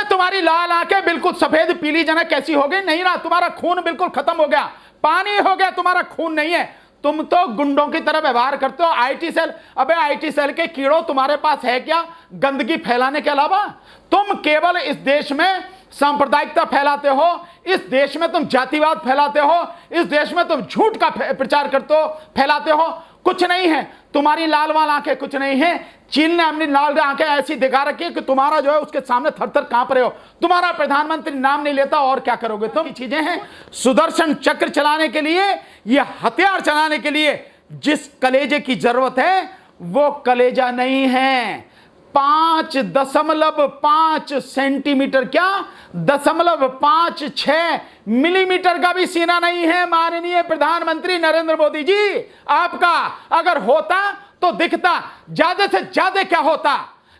अबे तुम्हारी लाल आंखें बिल्कुल सफेद पीली जना कैसी हो गई? नहीं ना, तुम्हारा खून बिल्कुल खत्म हो गया, पानी हो गया, तुम्हारा खून नहीं है। तुम तो गुंडों की तरह व्यवहार करते हो। आईटी सेल, अबे आईटी सेल के कीड़ों तुम्हारे पास है क्या गंदगी फैलाने के अलावा? तुम केवल इस देश में सांप्रदायिकता फैलाते हो, इस देश में तुम जातिवाद फैलाते हो, इस देश में तुम झूठ का प्रचार करते हो, फैलाते हो। कुछ नहीं है, तुम्हारी लाल वाल आंखें कुछ नहीं है। चीन ने अपनी लाल आंखें ऐसी दिखा रखी है कि तुम्हारा जो है उसके सामने थर थर कांप रहे हो। तुम्हारा प्रधानमंत्री नाम नहीं लेता, और क्या करोगे तुम? चीजें हैं सुदर्शन चक्र चलाने के लिए, ये हथियार चलाने के लिए जिस कलेजे की जरूरत है वो कलेजा नहीं है। 5.5 सेंटीमीटर, क्या 0.56 मिलीमीटर का भी सीना नहीं है माननीय प्रधानमंत्री नरेंद्र मोदी जी आपका। अगर होता तो दिखता, ज्यादा से ज्यादा क्या होता,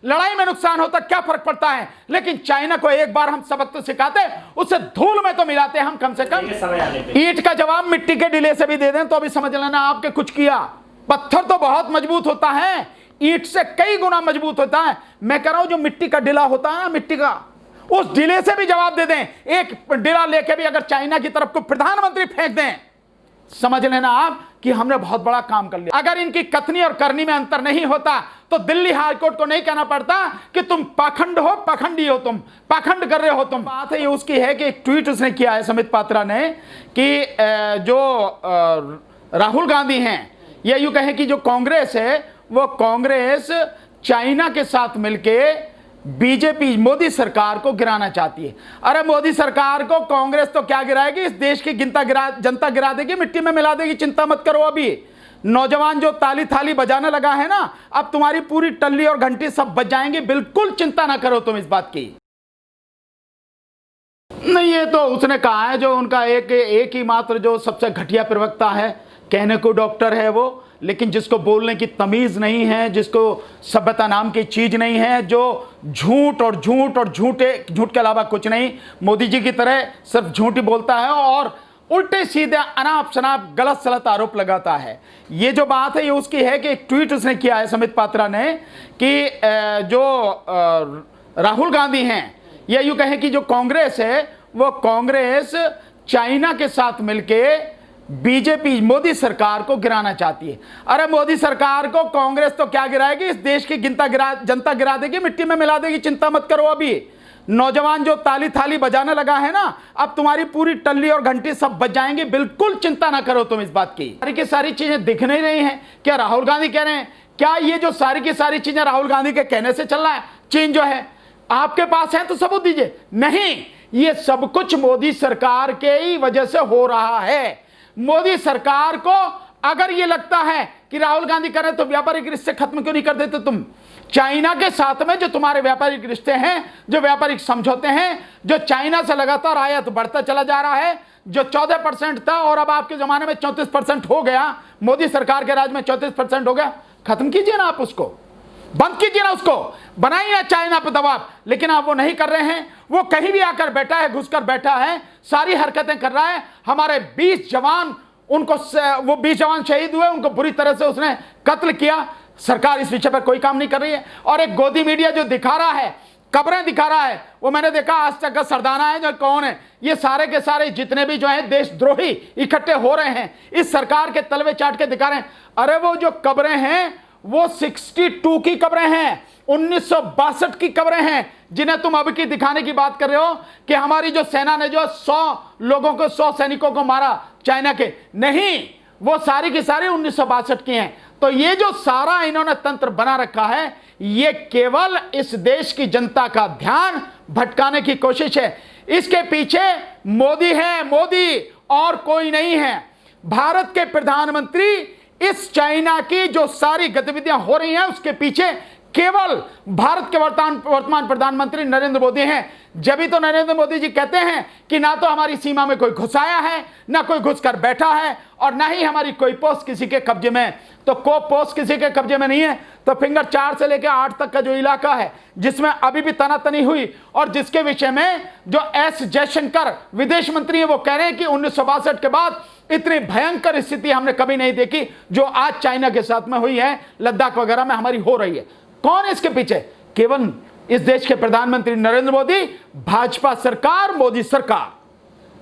लड़ाई में नुकसान होता, क्या फर्क पड़ता है? लेकिन चाइना को एक बार हम सबक तो सिखाते, उसे धूल में तो मिलाते हम कम से कम। ईंट का जवाब मिट्टी के डिले से भी दे दें तो भी समझ लेना आपके कुछ किया। पत्थर तो बहुत मजबूत होता है, ईंट से कई गुना मजबूत होता है। मैं कह रहा हूं जो मिट्टी का डिला होता है ना, मिट्टी का, उस डिले से भी जवाब दे दें। एक डिला लेके भी अगर चाइना की तरफ को प्रधानमंत्री फेंक दें, समझ लेना आप कि हमने बहुत बड़ा काम कर लिया। अगर इनकी कथनी और करनी में अंतर नहीं होता तो दिल्ली हाईकोर्ट को नहीं कहना पड़ता कि तुम पाखंड हो, पाखंडी हो, तुम पाखंड कर रहे हो। तुम बात है ये उसकी है कि एक ट्वीट उसने किया है संबित पात्रा ने कि जो राहुल गांधी हैं, या यूं कहें कि जो कांग्रेस है, वो कांग्रेस चाइना के साथ मिलके बीजेपी मोदी सरकार को गिराना चाहती है। अरे मोदी सरकार को कांग्रेस तो क्या गिराएगी, इस देश की जनता गिरा देगी, मिट्टी में मिला देगी। चिंता मत करो। अभी नौजवान जो ताली थाली बजाने लगा है ना, अब तुम्हारी पूरी टल्ली और घंटी सब बज जाएंगी। बिल्कुल चिंता ना करो तुम इस बात की। नहीं, ये तो उसने कहा है जो उनका एक ही मात्र जो सबसे घटिया प्रवक्ता है, कहने को डॉक्टर है वो, लेकिन जिसको बोलने की तमीज नहीं है, जिसको सभ्यता नाम की चीज नहीं है, जो झूठ और झूठ के अलावा कुछ नहीं, मोदी जी की तरह सिर्फ झूठ ही बोलता है और उल्टे सीधे अनाप शनाप गलत सलत आरोप लगाता है। ये जो बात है ये उसकी है कि एक ट्वीट उसने किया है संबित पात्रा ने कि जो राहुल गांधी हैं, या यूं कहें कि जो कांग्रेस है, वो कांग्रेस चाइना के साथ मिलके बीजेपी मोदी सरकार को गिराना चाहती है। अरे मोदी सरकार को कांग्रेस तो क्या गिराएगी, इस देश की जनता गिरा देगी, मिट्टी में मिला देगी। चिंता मत करो। अभी नौजवान जो ताली थाली बजाने लगा है ना, अब तुम्हारी पूरी टल्ली और घंटी सब बज जाएंगी। बिल्कुल चिंता ना करो तुम इस बात की। सारी की सारी चीजें दिख नहीं रही हैं। क्या राहुल गांधी कह रहे हैं? क्या ये जो सारी की सारी चीजें राहुल गांधी के कहने से चल रहा है? चीन जो है आपके पास है तो सबूत दीजिए। नहीं, ये सब कुछ मोदी सरकार के ही वजह से हो रहा है। मोदी सरकार को अगर ये लगता है कि राहुल गांधी करें तो व्यापारिक रिश्ते खत्म क्यों नहीं कर देते तुम? चाइना के साथ में जो तुम्हारे व्यापारिक रिश्ते हैं, जो व्यापारिक समझौते हैं, जो चाइना से लगातार आयात बढ़ता चला जा रहा है, जो 14% था और अब आपके जमाने में 34% हो गया, मोदी सरकार के राज में 34% हो गया। खत्म कीजिए ना आप उसको, बंद कीजिए ना उसको, बनाइए ना चाइना पे दबाव। लेकिन आप वो नहीं कर रहे हैं। वो कहीं भी आकर बैठा है, घुसकर बैठा है, सारी हरकतें कर रहा है। हमारे 20 जवान, उनको वो 20 जवान शहीद हुए, उनको बुरी तरह से उसने कत्ल किया। सरकार इस विषय पर कोई काम नहीं कर रही है। और एक गोदी मीडिया जो दिखा रहा है, कब्रें दिखा रहा है, वो मैंने देखा आज तक का सरदाना है जो कौन है, ये सारे के सारे जितने भी जो है देशद्रोही इकट्ठे हो रहे हैं, इस सरकार के तलवे चाट के दिखा रहे हैं। अरे वो जो कब्रें हैं वो 62 की कब्रें हैं, 1962 की कब्रें हैं, जिन्हें तुम अब की दिखाने की बात कर रहे हो कि हमारी जो सेना ने जो 100 लोगों को, 100 सैनिकों को मारा चाइना के। नहीं, वो सारी की सारी 1962 की हैं। तो ये जो सारा इन्होंने तंत्र बना रखा है, ये केवल इस देश की जनता का ध्यान भटकाने की कोशिश है। इसके पीछे मोदी है, मोदी और कोई नहीं है। भारत के प्रधानमंत्री इस चाइना की जो सारी गतिविधियां हो रही हैं उसके पीछे केवल भारत के वर्तमान प्रधानमंत्री नरेंद्र मोदी हैं। जब भी तो नरेंद्र मोदी जी कहते हैं कि ना तो हमारी सीमा में कोई घुस आया है, ना कोई घुसकर बैठा है, और ना ही हमारी कोई पोस्ट किसी के कब्जे में है। तो को पोस्ट किसी के कब्जे में नहीं है। तो फिंगर 4 से लेकर 8 तक का जो इलाका है, जिसमें अभी भी तनातनी हुई और जिसके विषय में जो एस जयशंकर विदेश मंत्री है वो कह रहे हैं कि 1962 के बाद इतनी भयंकर स्थिति हमने कभी नहीं देखी जो आज चाइना के साथ में हुई है, लद्दाख वगैरह में हमारी हो रही है। कौन है इसके पीछे? केवल इस देश के प्रधानमंत्री नरेंद्र मोदी, भाजपा सरकार, मोदी सरकार।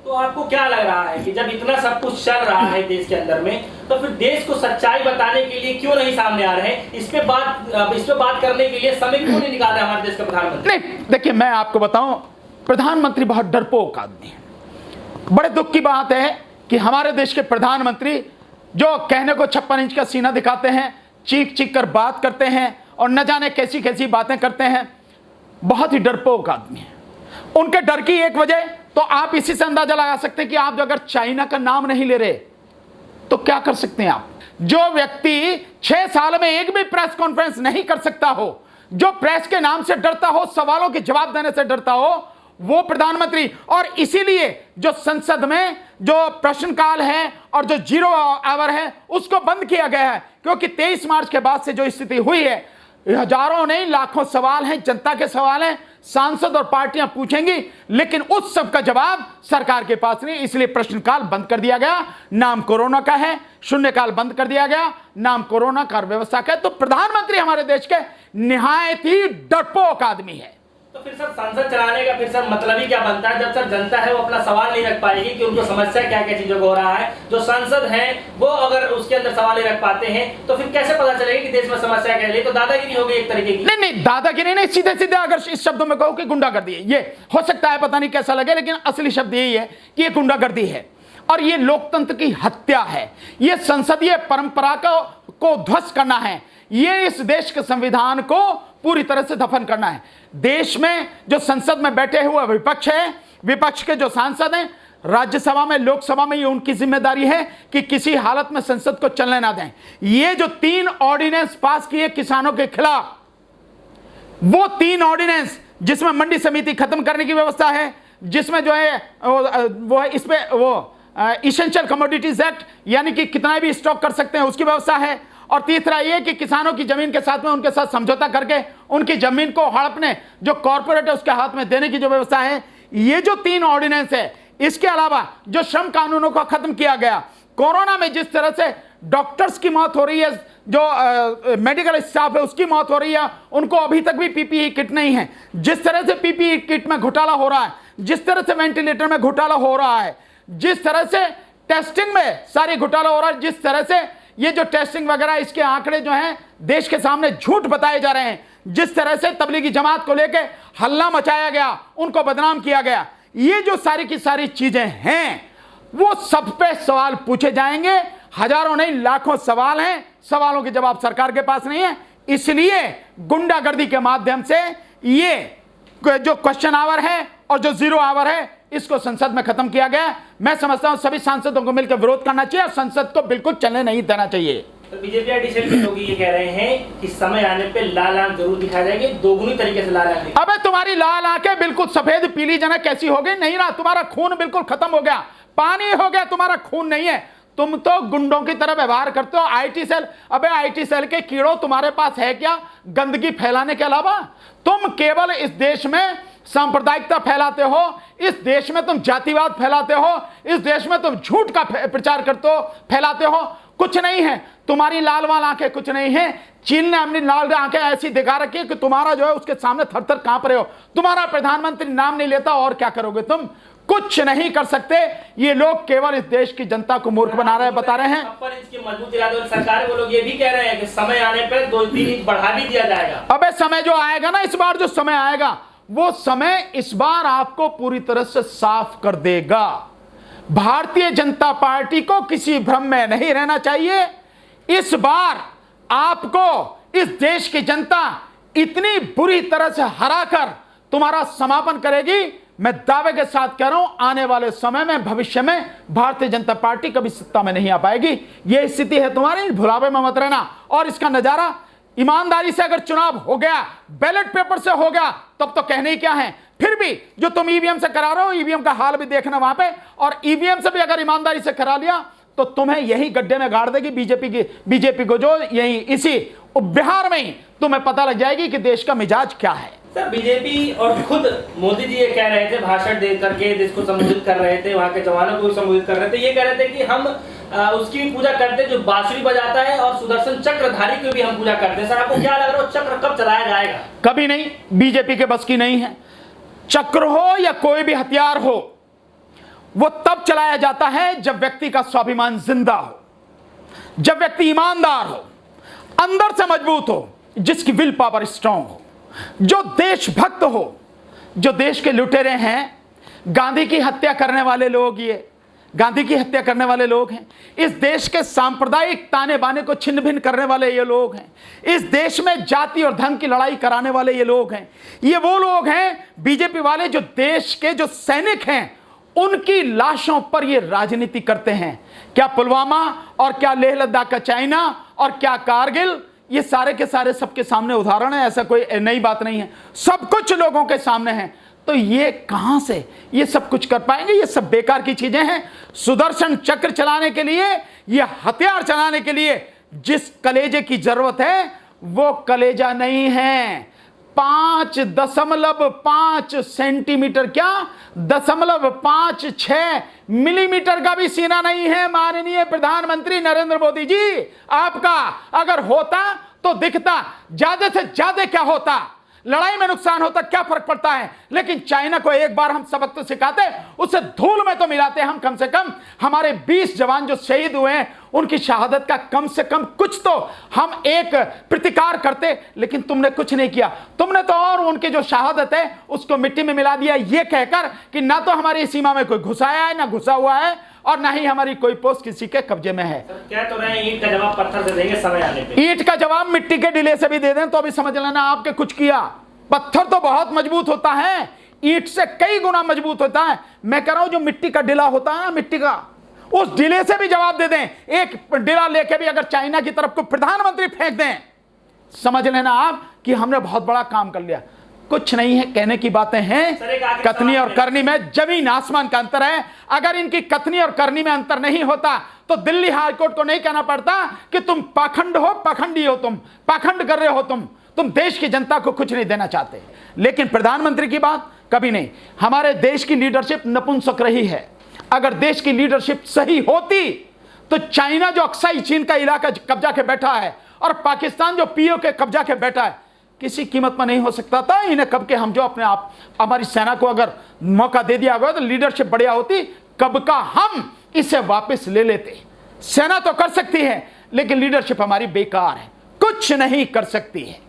तो आपको क्या लग रहा है कि जब इतना सब कुछ चल रहा है देश के अंदर में, तो फिर देश को सच्चाई बताने के लिए क्यों नहीं सामने आ रहे हैं? इस पे बात करने के लिए समय क्यों नहीं निकाल रहे हमारे देश के प्रधानमंत्री? नहीं, देखिए मैं आपको बताऊं, प्रधानमंत्री बहुत डरपोक आदमी है। बड़े दुख की बात है कि हमारे देश के प्रधानमंत्री जो कहने को 56 इंच का सीना दिखाते हैं, चीख चीख कर बात करते हैं और न जाने कैसी कैसी बातें करते हैं, बहुत ही डरपोक आदमी है। उनके डर की एक वजह तो आप इसी से अंदाजा लगा सकते हैं कि आप अगर चाइना का नाम नहीं ले रहे तो क्या कर सकते हैं आप। जो व्यक्ति 6 साल में एक भी प्रेस कॉन्फ्रेंस नहीं कर सकता हो, जो प्रेस के नाम से डरता हो, सवालों के जवाब देने से डरता हो, वो प्रधानमंत्री। और इसीलिए जो संसद में जो प्रश्नकाल है और जो 0 आवर है उसको बंद किया गया है, क्योंकि 23 मार्च के बाद से जो स्थिति हुई है, हजारों नहीं लाखों सवाल हैं, जनता के सवाल हैं, सांसद और पार्टियां पूछेंगी, लेकिन उस सब का जवाब सरकार के पास नहीं। इसलिए प्रश्नकाल बंद कर दिया गया, नाम कोरोना का है। शून्यकाल बंद कर दिया गया, नाम कोरोना का व्यवस्था का है। तो प्रधानमंत्री हमारे देश के निहायत ही डरपोक आदमी है। तो फिर सर संसद चलाने का फिर सर मतलब ही क्या बनता है, जब सर जनता है वो अपना सवाल नहीं रख पाएगी कि उनको समस्या क्या क्या चीजों को हो रहा है। जो सांसद है वो अगर उसके अंदर सवाल नहीं रख पाते हैं तो फिर कैसे पता चलेगा कि देश में समस्या क्या है? तो दादागिरी हो गई एक तरीके की। नहीं, दादागिरी नहीं, सीधे सीधे अगर इस शब्दों में कहो कि गुंडागर्दी है, ये हो सकता है, पता नहीं कैसा लगे, लेकिन असली शब्द यही है कि ये गुंडागर्दी है और ये लोकतंत्र की हत्या है। ये संसदीय परंपरा को ध्वस्त करना है। ये इस देश के संविधान को पूरी तरह से दफन करना है। देश में जो संसद में बैठे हुए विपक्ष है, विपक्ष के जो सांसद हैं, राज्यसभा में, लोकसभा में, ये उनकी जिम्मेदारी है कि किसी हालत में संसद को चलने ना दें। ये जो 3 ऑर्डिनेंस पास किए किसानों के खिलाफ, वो 3 ऑर्डिनेंस जिसमें मंडी समिति खत्म करने की व्यवस्था है, जिसमें जो है वो है, इसमें वो इसेंशियल कमोडिटीज एक्ट, यानी कि कितना भी स्टॉक कर सकते हैं उसकी व्यवस्था है। और तीसरा ये कि किसानों की जमीन के साथ में उनके साथ समझौता करके उनकी जमीन को हड़पने जो कॉर्पोरेट है उसके हाथ में देने की जो व्यवस्था है। ये जो 3 ऑर्डिनेंस है, इसके अलावा जो श्रम कानूनों को खत्म किया गया, कोरोना में जिस तरह से डॉक्टर्स की मौत हो रही है, जो मेडिकल स्टाफ है उसकी मौत हो रही है, उनको अभी तक भी पीपीई किट नहीं है, जिस तरह से पीपीई किट में घोटाला हो रहा है, जिस तरह से वेंटिलेटर में घोटाला हो रहा है, जिस तरह से टेस्टिंग में सारी घोटाला हो रहा है, जिस तरह से ये जो टेस्टिंग वगैरह इसके आंकड़े जो हैं देश के सामने झूठ बताए जा रहे हैं, जिस तरह से तबलीगी जमात को लेके हल्ला मचाया गया, उनको बदनाम किया गया, ये जो सारी की सारी चीजें हैं, वो सब पे सवाल पूछे जाएंगे। हजारों नहीं लाखों सवाल हैं, सवालों के जवाब सरकार के पास नहीं है। इसलिए गुंडागर्दी के माध्यम से ये जो क्वेश्चन आवर है और जो 0 आवर है, इसको संसद में खत्म किया गया। मैं समझता हूं सभी सांसदों को मिलकर विरोध करना चाहिए और संसद को बिल्कुल चलने नहीं देना चाहिए। तो बीजेपी अडिशनल के लोग ये कह रहे हैं कि समय आने पे लाल आंख जरूर दिखाई जाएगी, दोगुनी तरीके से लाल आंख। अबे तुम्हारी लाल आंखें बिल्कुल सफेद पीली जना कैसी हो गई? नहीं ना, तुम्हारा खून बिल्कुल खत्म हो गया, पानी हो गया, तुम्हारा खून नहीं है। तुम तो गुंडों की तरह व्यवहार करते हो। आईटी सेल, अबे आईटी सेल के कीड़ों तुम्हारे पास है क्या गंदगी फैलाने के अलावा? तुम केवल इस देश में सांप्रदायिकता फैलाते हो, इस देश में तुम जातिवाद फैलाते हो, इस देश में तुम झूठ का प्रचार करते हो, फैलाते हो। कुछ नहीं है, तुम्हारी लाल वाल आंखें कुछ नहीं है। चीन ने अपनी लाल आंखें ऐसी दिखा रखी है कि तुम्हारा जो है उसके सामने थर थर कांप रहे हो। तुम्हारा प्रधानमंत्री नाम नहीं लेता, और क्या करोगे तुम? कुछ नहीं कर सकते। ये लोग केवल इस देश की जनता को मूर्ख बना रहे हैं, बता रहे हैं। इसकी मजबूत इरादे वाली सरकार है, वो लोग ये भी कह रहे हैं कि समय आने पर 2-3 इंच बढ़ा भी दिया जाएगा। अबे समय जो आएगा ना, इस बार जो समय आएगा, वो समय इस बार आपको पूरी तरह से साफ कर देगा। भारतीय जनता पार्टी को किसी भ्रम में नहीं रहना चाहिए। इस बार आपको इस देश की जनता इतनी बुरी तरह से हराकर तुम्हारा समापन करेगी। मैं दावे के साथ कह रहा हूं, आने वाले समय में, भविष्य में भारतीय जनता पार्टी कभी सत्ता में नहीं आ पाएगी। यह स्थिति है तुम्हारी, भुलावे में मत रहना। और इसका नजारा ईमानदारी से अगर चुनाव हो गया, बैलेट पेपर से हो गया, तब तो कहने ही क्या है। फिर भी जो तुम ईवीएम से करा रहे हो, ईवीएम का हाल भी देखना वहां पे। और ईवीएम से भी अगर ईमानदारी से करा लिया तो तुम्हें यही गड्ढे में गाड़ देगी बीजेपी को, जो यही इसी बिहार में ही तुम्हें पता लग जाएगी कि देश का मिजाज क्या है। सर बीजेपी और खुद मोदी जी ये कह रहे थे, भाषण दे करके देश को संबोधित कर रहे थे, वहां के जवानों को भी संबोधित कर रहे थे, ये कह रहे थे कि हम उसकी भी पूजा करते हैं जो बांसुरी बजाता है, और सुदर्शन चक्रधारी की भी हम पूजा करते हैं। सर आपको क्या लग रहा है वो चक्र कब चलाया जाएगा? कभी नहीं, बीजेपी के बस की नहीं है। चक्र हो या कोई भी हथियार हो, वो तब चलाया जाता है जब व्यक्ति का स्वाभिमान जिंदा हो, जब व्यक्ति ईमानदार हो, अंदर से मजबूत हो, जिसकी विल पावर स्ट्रांग हो, जो देशभक्त हो। जो देश के लुटेरे हैं, गांधी की हत्या करने वाले लोग, ये गांधी की हत्या करने वाले लोग हैं। इस देश के सांप्रदायिक ताने बाने को छिन्न भिन्न करने वाले ये लोग हैं। इस देश में जाति और धर्म की लड़ाई कराने वाले ये लोग हैं। ये वो लोग हैं बीजेपी वाले जो देश के जो सैनिक हैं उनकी लाशों पर ये राजनीति करते हैं। क्या पुलवामा और क्या लेह लद्दाख का चाइना और क्या कारगिल, ये सारे के सारे सबके सामने उदाहरण है। ऐसा कोई नई बात नहीं है, सब कुछ लोगों के सामने है। तो ये कहां से ये सब कुछ कर पाएंगे? ये सब बेकार की चीजें हैं। सुदर्शन चक्र चलाने के लिए, ये हथियार चलाने के लिए जिस कलेजे की जरूरत है वो कलेजा नहीं है। 5.5 सेंटीमीटर, क्या 0.56 मिलीमीटर का भी सीना नहीं है माननीय प्रधानमंत्री नरेंद्र मोदी जी। आपका अगर होता तो दिखता, ज्यादा से ज्यादा क्या होता, लड़ाई में नुकसान होता, क्या फर्क पड़ता है। लेकिन चाइना को एक बार हम सबक तो सिखाते, उसे धूल में तो मिलाते हम। कम से कम हमारे 20 जवान जो शहीद हुए हैं उनकी शहादत का कम से कम कुछ तो हम एक प्रतिकार करते। लेकिन तुमने कुछ नहीं किया। तुमने तो और उनकी जो शहादत है उसको मिट्टी में मिला दिया, ये कहकर कि ना तो हमारी सीमा में कोई घुसाया है, ना घुसा हुआ है, और ना ही हमारी कोई पोस्ट किसी के कब्जे में है। क्या तो रहे ईंट का जवाब पत्थर से देंगे समय आने पे। ईंट का जवाब मिट्टी के डिले से भी दे दें तो अभी समझ लेना आपके कुछ किया। पत्थर तो बहुत मजबूत होता है, ईंट से कई गुना मजबूत होता है। मैं कह रहा हूं जो मिट्टी का डिला होता है ना, मिट्टी का, उस डिले से भी जवाब दे दें। एक डिला लेके भी अगर चाइना की तरफ को प्रधानमंत्री फेंक दें, समझ लेना आप कि हमने बहुत बड़ा काम कर लिया। कुछ नहीं है, कहने की बातें हैं। कथनी और करनी में जमीन आसमान का अंतर है। अगर इनकी कथनी और करनी में अंतर नहीं होता तो दिल्ली हाईकोर्ट को नहीं कहना पड़ता कि तुम पाखंड हो, पाखंडी हो, तुम पाखंड कर रहे हो, तुम देश की जनता को कुछ नहीं देना चाहते। लेकिन प्रधानमंत्री की बात कभी नहीं। हमारे देश की लीडरशिप नपुंसक रही है। अगर देश की लीडरशिप सही होती तो चाइना जो अक्साई चीन का इलाका कब्जा के बैठा है और पाकिस्तान जो पीओ के कब्जा के बैठा है, किसी कीमत में नहीं हो सकता था। इन्हें कब के हम जो अपने आप हमारी सेना को अगर मौका दे दिया गया तो लीडरशिप बढ़िया होती, कब का हम इसे वापस ले लेते। सेना तो कर सकती है लेकिन लीडरशिप हमारी बेकार है, कुछ नहीं कर सकती है।